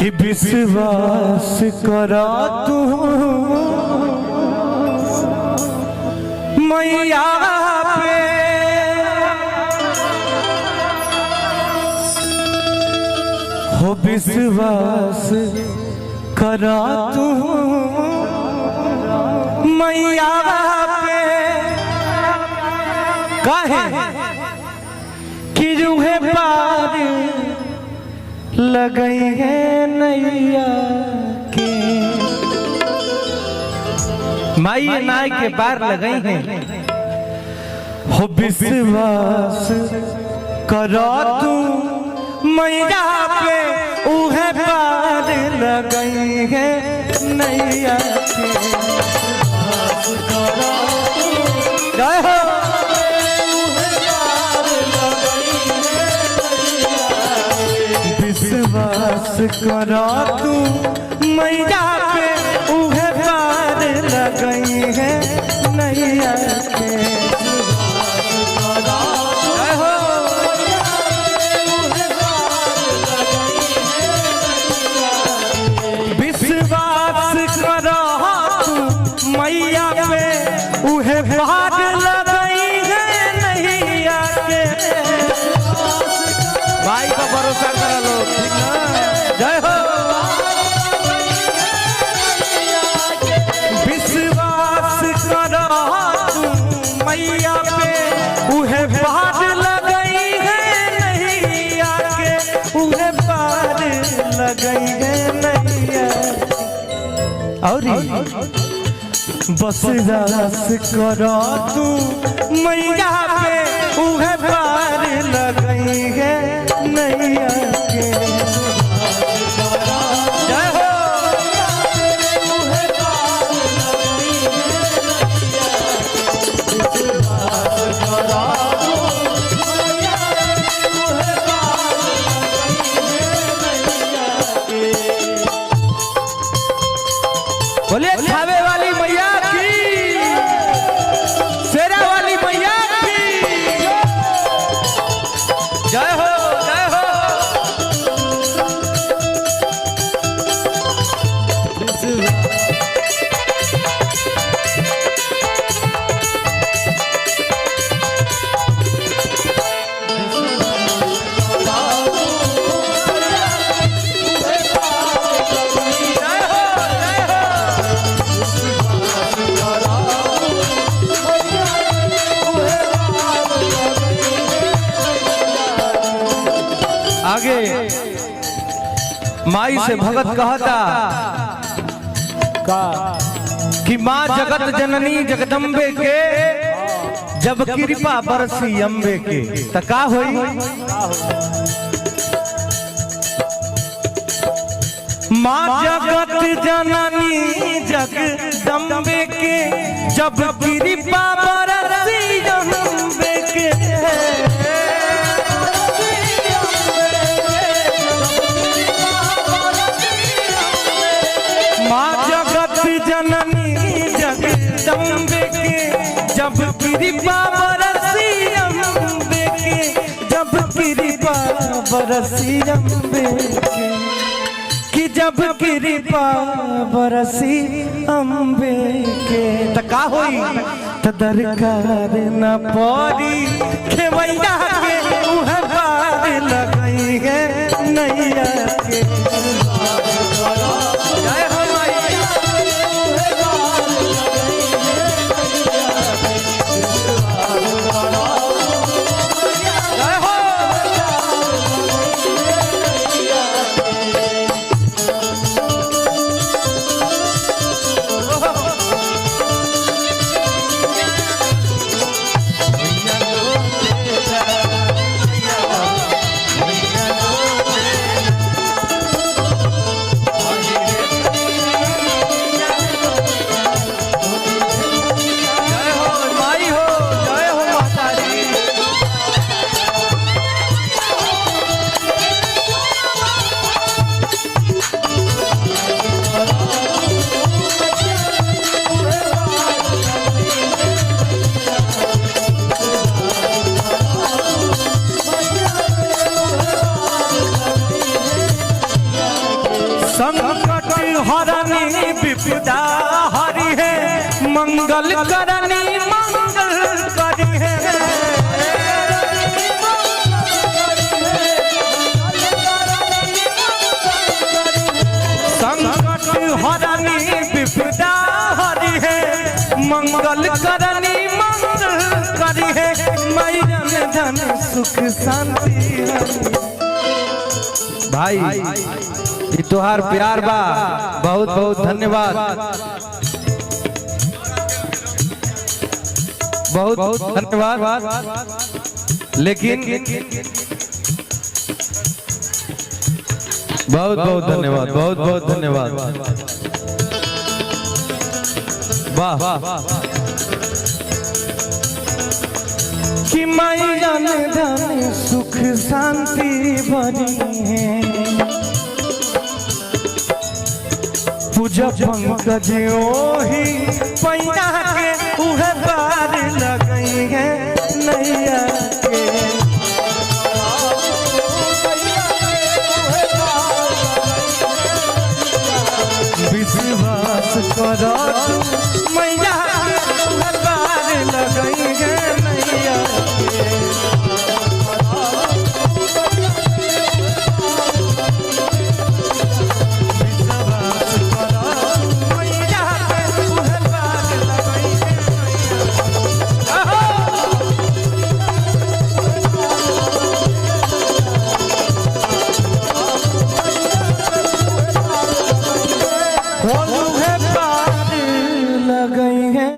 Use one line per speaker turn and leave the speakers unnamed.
कि विश्वास करा तू मैया पे, हो विश्वास करा तू मैया पे। काहे कि रूहे पार लगई है नैया के, माई नाय के पार लगई है। हो विश्वास करो तू मैया पे, उहे पार लगई है नैया के। जय हो विश्वास करो तू मैया पे, उहे पार लगई है नैया के। जय हो विश्वास करो तू मैया पे, उहे पार लगई है नैया के। भाई का भरोसा करा लो, ठीक ना? जय हो विश्वास करो तू मैया पे, उहे पार लगई है नैया के, उहे पार लगई है नैया। और बस रास करो तू मैया पे, उहे पार लगई है नैया के। जय हो बोले खावे वाली मैया की, शेरा वाली मैया की। जय हो जय हो आगे माई से भगत कहता का कि माँ जगत जननी जगदम्बे के, जब कृपा बरसी अम्बे के। त का होई माँ जगत जननी जगदम्बे के, जब कृपा बरसी अम्बे के। माँ जगत जननी जगदम्बे के, जब कृपा बरसी अम्बे के, जब कृपा बरसी अम्बे के। कि जब कृपा बरसी अम्बे के, त का होई त दरकार न पड़ी खेवैया के, उहे पार लगई है नैया के। जय हो मंगल करनी मंगल करी है संकट हरनी विपदा हरी है मंगल करनी मंगल करी है मैया में धन सुख शांति है। भाई ये तुहार प्यार बा बहुत बहुत धन्यवाद बहुत बहुत धन्यवाद लेकिन बहुत बहुत धन्यवाद बहुत बहुत धन्यवाद वाह कि मैया में धन सुख शांति भरी है पूजा पंकज ओही पैया के उहे पार लगई है नैया।